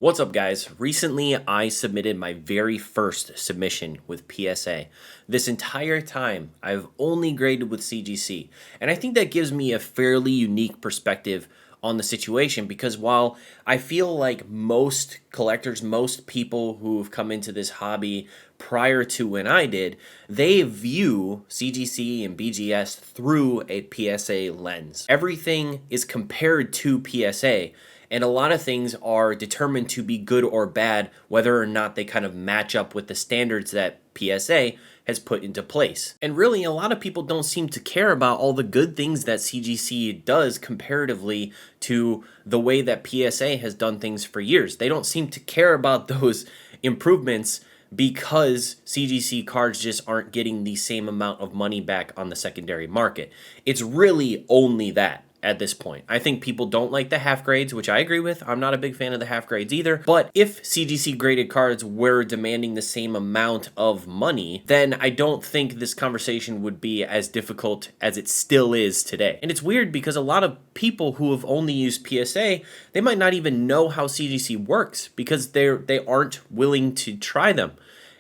What's up, guys? Recently, I submitted my very first submission with PSA. This entire time, I've only graded with CGC, and I think that gives me a fairly unique perspective on the situation because while I feel like most collectors, most people who've come into this hobby prior to when I did, they view CGC and BGS through a PSA lens. Everything is compared to PSA. And a lot of things are determined to be good or bad, whether or not they kind of match up with the standards that PSA has put into place. And really, a lot of people don't seem to care about all the good things that CGC does comparatively to the way that PSA has done things for years. They don't seem to care about those improvements because CGC cards just aren't getting the same amount of money back on the secondary market. It's really only that. At this point, I think people don't like the half grades, which I agree with. I'm not a big fan of the half grades either. But if CGC graded cards were demanding the same amount of money, then I don't think this conversation would be as difficult as it still is today. And it's weird because a lot of people who have only used PSA, they might not even know how CGC works because they aren't willing to try them.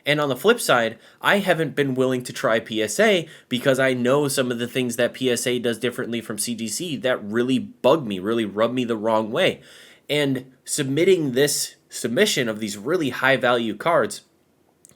And on the flip side, I haven't been willing to try PSA because I know some of the things that PSA does differently from CGC that really bug me, really rub me the wrong way. And submitting this submission of these really high value cards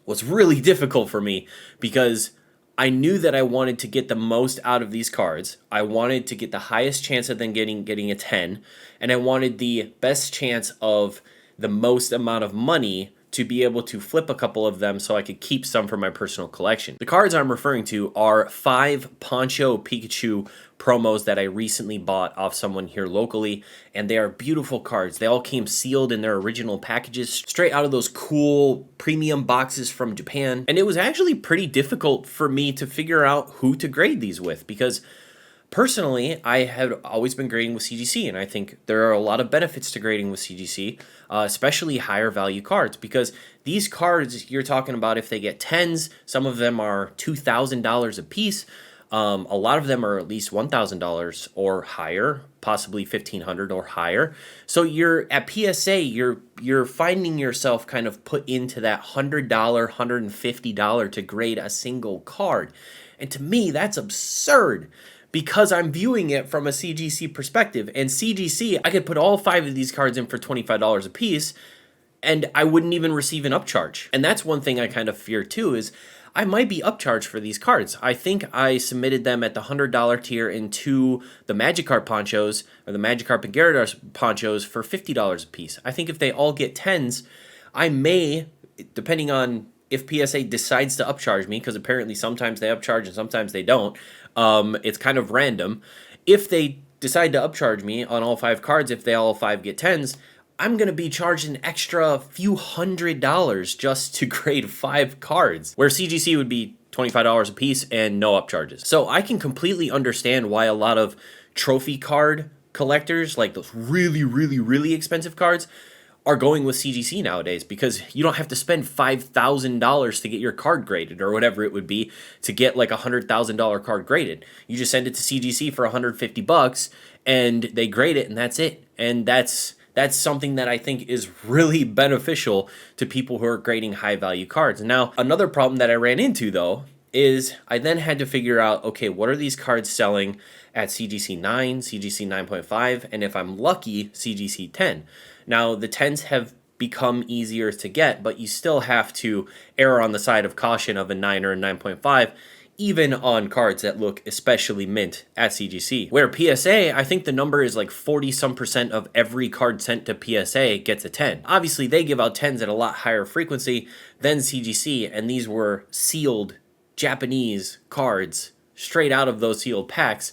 was really difficult for me because I knew that I wanted to get the most out of these cards. I wanted to get the highest chance of them getting a 10, and I wanted the best chance of the most amount of money to be able to flip a couple of them so I could keep some for my personal collection. The cards I'm referring to are 5 Poncho Pikachu promos that I recently bought off someone here locally, and they are beautiful cards. They all came sealed in their original packages, straight out of those cool premium boxes from Japan, and it was actually pretty difficult for me to figure out who to grade these with because personally, I have always been grading with CGC, and I think there are a lot of benefits to grading with CGC, especially higher value cards, because these cards you're talking about, if they get 10s, some of them are $2,000 a piece. A lot of them are at least $1,000 or higher, possibly $1,500 or higher. So you're at PSA, you're finding yourself kind of put into that $100, $150 to grade a single card. And to me, that's absurd, because I'm viewing it from a CGC perspective. And CGC, I could put all 5 of these cards in for $25 a piece, and I wouldn't even receive an upcharge. And that's one thing I kind of fear too, is I might be upcharged for these cards. I think I submitted them at the $100 tier into the Magikarp ponchos, or the Magikarp and Gyarados ponchos, for $50 a piece. I think if they all get 10s, I may, depending on if PSA decides to upcharge me, because apparently sometimes they upcharge and sometimes they don't, it's kind of random. If they decide to upcharge me on all 5 cards, if they all 5 get 10s, I'm going to be charged an extra few $100s just to grade 5 cards, where CGC would be $25 a piece and no upcharges. So I can completely understand why a lot of trophy card collectors, like those really, really, really expensive cards, are going with CGC nowadays, because you don't have to spend $5,000 to get your card graded, or whatever it would be to get like a $100,000 card graded. You just send it to CGC for $150 and they grade it, and that's it. And that's something that I think is really beneficial to people who are grading high value cards. Now, another problem that I ran into though is I then had to figure out, okay, what are these cards selling at CGC 9, CGC 9.5, and if I'm lucky, CGC 10. Now, the 10s have become easier to get, but you still have to err on the side of caution of a 9 or a 9.5, even on cards that look especially mint at CGC. Where PSA, I think the number is like 40-some% of every card sent to PSA gets a 10. Obviously, they give out 10s at a lot higher frequency than CGC, and these were sealed Japanese cards straight out of those sealed packs.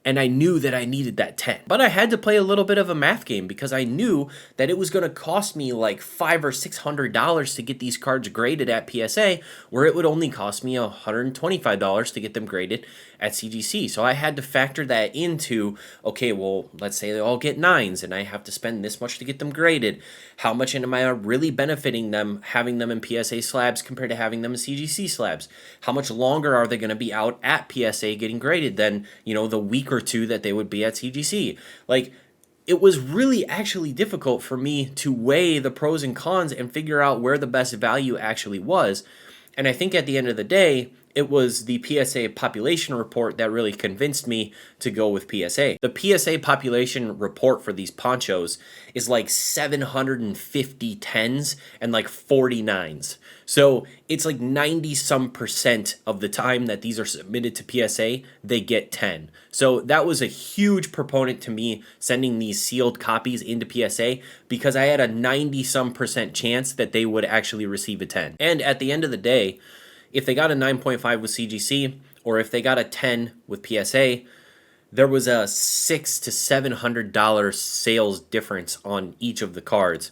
And I knew that I needed that 10. But I had to play a little bit of a math game, because I knew that it was going to cost me like $500 or $600 to get these cards graded at PSA, where it would only cost me $125 to get them graded at CGC. So I had to factor that into, okay, well, let's say they all get 9s and I have to spend this much to get them graded. How much am I really benefiting them having them in PSA slabs compared to having them in CGC slabs? How much longer are they going to be out at PSA getting graded than, the week or two that they would be at CGC? Like, it was really actually difficult for me to weigh the pros and cons and figure out where the best value actually was. And I think at the end of the day, it was the PSA population report that really convinced me to go with PSA. The PSA population report for these ponchos is like 750 10s and like 49s. So it's like 90 some percent of the time that these are submitted to PSA, they get 10. So that was a huge proponent to me sending these sealed copies into PSA because I had a 90 some percent chance that they would actually receive a 10. And at the end of the day, if they got a 9.5 with CGC or if they got a 10 with PSA, there was a $600 to $700 sales difference on each of the cards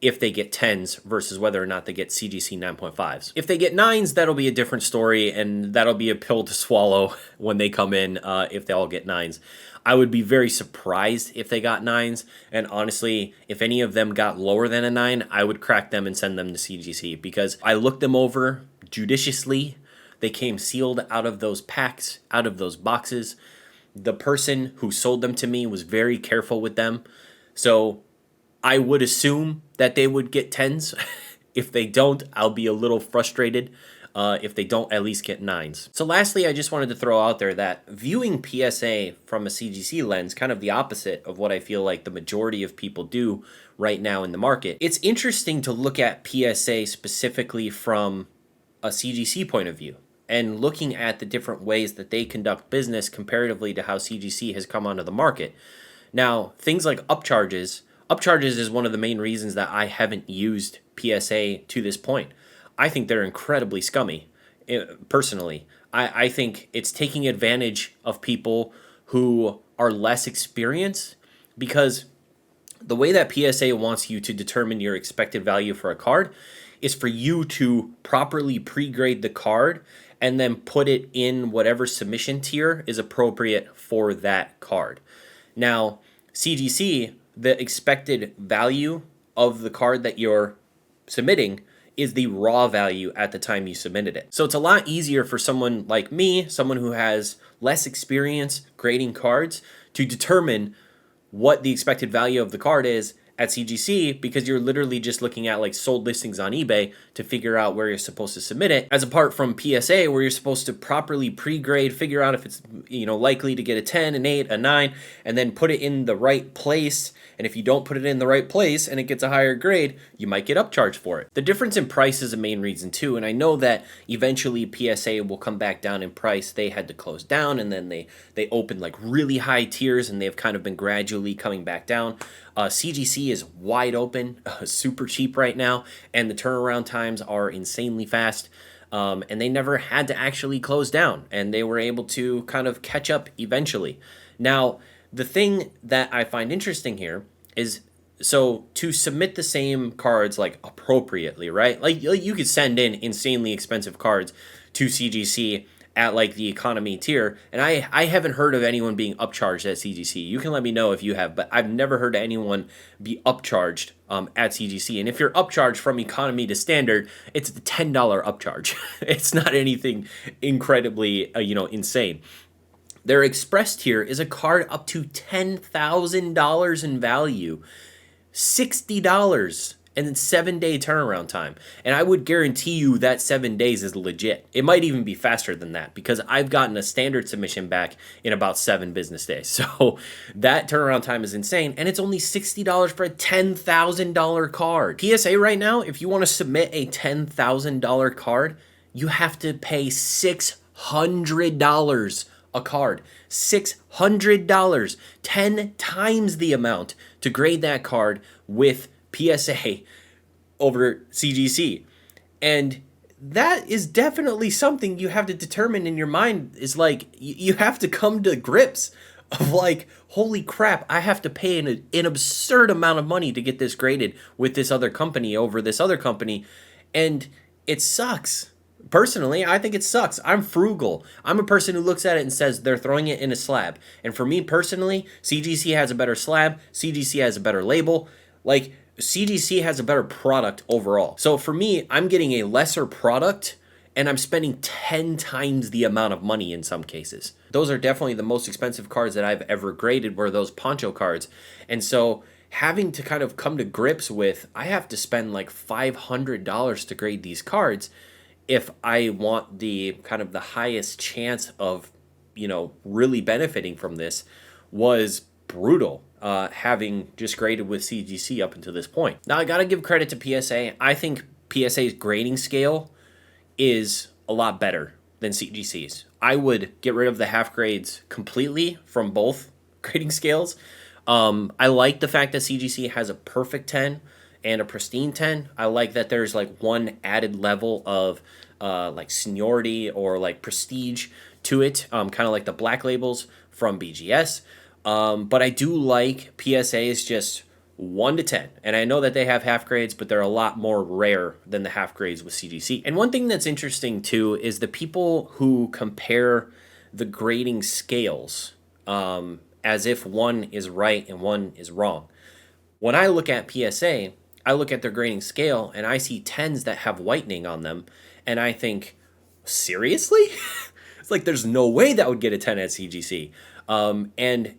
if they get 10s versus whether or not they get CGC 9.5s. If they get 9s, that'll be a different story, and that'll be a pill to swallow when they come in if they all get 9s. I would be very surprised if they got 9s, and honestly, if any of them got lower than a 9, I would crack them and send them to CGC because I looked them over judiciously. They came sealed out of those packs, out of those boxes. The person who sold them to me was very careful with them, so I would assume that they would get 10s. If they don't, I'll be a little frustrated. If they don't at least get 9s. So lastly, I just wanted to throw out there that viewing PSA from a CGC lens, kind of the opposite of what I feel like the majority of people do right now in the market, it's interesting to look at PSA specifically from a CGC point of view and looking at the different ways that they conduct business comparatively to how CGC has come onto the market. Now, things like upcharges is one of the main reasons that I haven't used PSA to this point. I think they're incredibly scummy, personally. I think it's taking advantage of people who are less experienced because the way that PSA wants you to determine your expected value for a card is for you to properly pre-grade the card and then put it in whatever submission tier is appropriate for that card. Now, CGC, the expected value of the card that you're submitting is the raw value at the time you submitted it. So it's a lot easier for someone like me, someone who has less experience grading cards, to determine what the expected value of the card is at CGC because you're literally just looking at like sold listings on eBay to figure out where you're supposed to submit it, as apart from PSA where you're supposed to properly pre-grade, figure out if it's likely to get a 10, an 8, a 9, and then put it in the right place. And if you don't put it in the right place and it gets a higher grade, you might get upcharged for it. The difference in price is a main reason too, and I know that eventually PSA will come back down in price. They had to close down and then they opened like really high tiers and they've kind of been gradually coming back down. CGC is wide open, super cheap right now, and the turnaround times are insanely fast. And they never had to actually close down, and they were able to kind of catch up eventually. Now, the thing that I find interesting here is, so to submit the same cards like appropriately, right? Like you could send in insanely expensive cards to CGC at like the economy tier, and I haven't heard of anyone being upcharged at CGC. You can let me know if you have, but I've never heard anyone be upcharged at CGC. And if you're upcharged from economy to standard, it's the $10 upcharge. It's not anything incredibly insane. Their express tier is a card up to $10,000 in value, $60 and then 7-day turnaround time. And I would guarantee you that 7 days is legit. It might even be faster than that because I've gotten a standard submission back in about 7 business days. So that turnaround time is insane. And it's only $60 for a $10,000 card. PSA right now, if you want to submit a $10,000 card, you have to pay $600 a card. $600, 10 times the amount to grade that card with PSA over CGC. And that is definitely something you have to determine in your mind. Is like you have to come to grips of like, holy crap, I have to pay an absurd amount of money to get this graded with this other company over this other company, and it sucks. Personally, I think it sucks. I'm frugal. I'm a person who looks at it and says they're throwing it in a slab. And for me personally, CGC has a better slab. CGC has a better label. Like, CGC has a better product overall. So for me, I'm getting a lesser product and I'm spending 10 times the amount of money in some cases. Those are definitely the most expensive cards that I've ever graded, were those poncho cards. And so having to kind of come to grips with, I have to spend like $500 to grade these cards if I want the kind of the highest chance of, really benefiting from this, was brutal. Having just graded with CGC up until this point. Now I gotta give credit to PSA. I think PSA's grading scale is a lot better than CGC's. I would get rid of the half grades completely from both grading scales. I like the fact that CGC has a perfect 10 and a pristine 10. I like that there's like one added level of like seniority or like prestige to it, kind of like the black labels from BGS. But I do like PSA's just 1 to 10. And I know that they have half grades, but they're a lot more rare than the half grades with CGC. And one thing that's interesting too is the people who compare the grading scales as if one is right and one is wrong. When I look at PSA, I look at their grading scale and I see 10s that have whitening on them. And I think, seriously? It's like there's no way that would get a 10 at CGC. And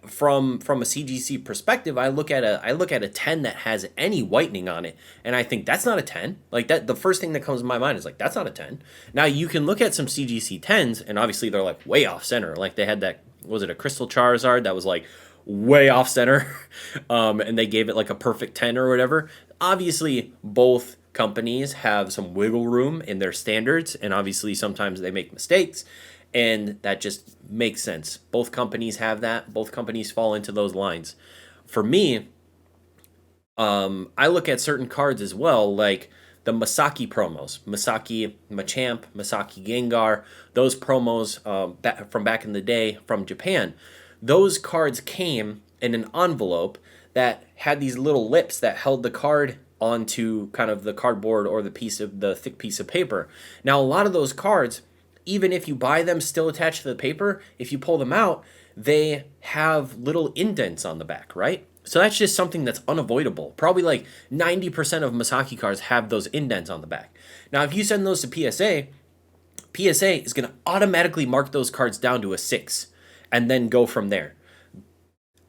from a CGC perspective, I look at a 10 that has any whitening on it, and I think that's not a 10. Like that, the first thing that comes to my mind is like, that's not a 10. Now you can look at some CGC 10s, and obviously they're like way off center. Like they had that, was it a Crystal Charizard that was like way off center, and they gave it like a perfect 10 or whatever. Obviously, both companies have some wiggle room in their standards, and obviously sometimes they make mistakes. And that just makes sense. Both companies have that. Both companies fall into those lines. For me, I look at certain cards as well, like the Masaki promos. Masaki Machamp, Masaki Gengar, those promos from back in the day from Japan. Those cards came in an envelope that had these little lips that held the card onto kind of the cardboard or the thick piece of paper. Now, a lot of those cards, even if you buy them still attached to the paper, if you pull them out, they have little indents on the back, right? So that's just something that's unavoidable. Probably like 90% of Masaki cards have those indents on the back. Now, if you send those to PSA, PSA is going to automatically mark those cards down to a 6 and then go from there.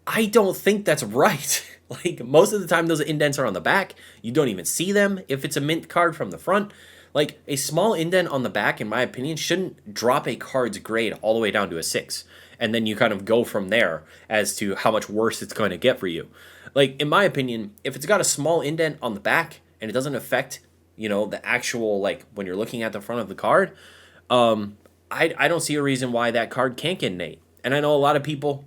I don't think that's right. Like most of the time those indents are on the back. You don't even see them if it's a mint card from the front. Like, a small indent on the back, in my opinion, shouldn't drop a card's grade all the way down to a 6. And then you kind of go from there as to how much worse it's going to get for you. Like, in my opinion, if it's got a small indent on the back and it doesn't affect, the actual, like, when you're looking at the front of the card, I don't see a reason why that card can't get an 8. And I know a lot of people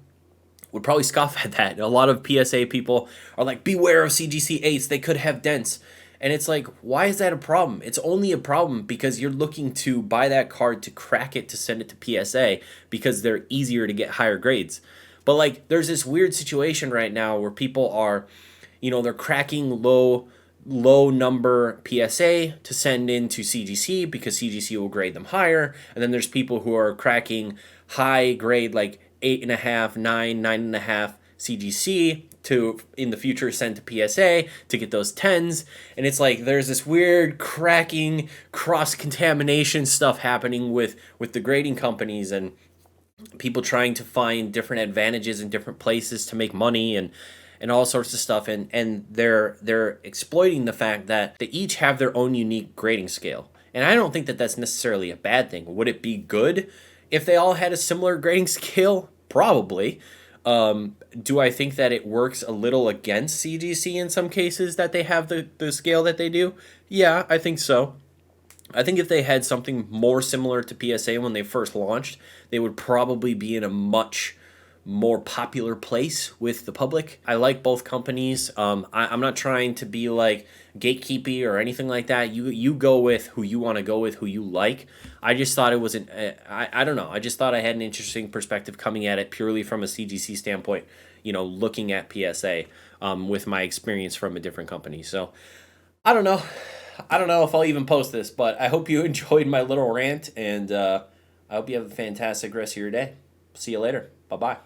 would probably scoff at that. A lot of PSA people are like, beware of CGC 8s. They could have dents. And it's like, why is that a problem? It's only a problem because you're looking to buy that card to crack it to send it to PSA because they're easier to get higher grades. But like, there's this weird situation right now where people are, they're cracking low number PSA to send into CGC because CGC will grade them higher. And then there's people who are cracking high grade, like 8.5, 9.5 CGC to in the future send to PSA to get those 10s. And it's like there's this weird cracking, cross-contamination stuff happening with the grading companies and people trying to find different advantages in different places to make money and all sorts of stuff. And they're exploiting the fact that they each have their own unique grading scale. And I don't think that that's necessarily a bad thing. Would it be good if they all had a similar grading scale? Probably. Do I think that it works a little against CGC in some cases that they have the scale that they do? Yeah, I think so. I think if they had something more similar to PSA when they first launched, they would probably be in a much more popular place with the public. I like both companies. I'm not trying to be like gatekeepy or anything like that. You go with who you want to go with, who you like. I just thought it was I don't know. I just thought I had an interesting perspective coming at it purely from a CGC standpoint, looking at PSA with my experience from a different company. So I don't know. I don't know if I'll even post this, but I hope you enjoyed my little rant, and I hope you have a fantastic rest of your day. See you later. Bye-bye.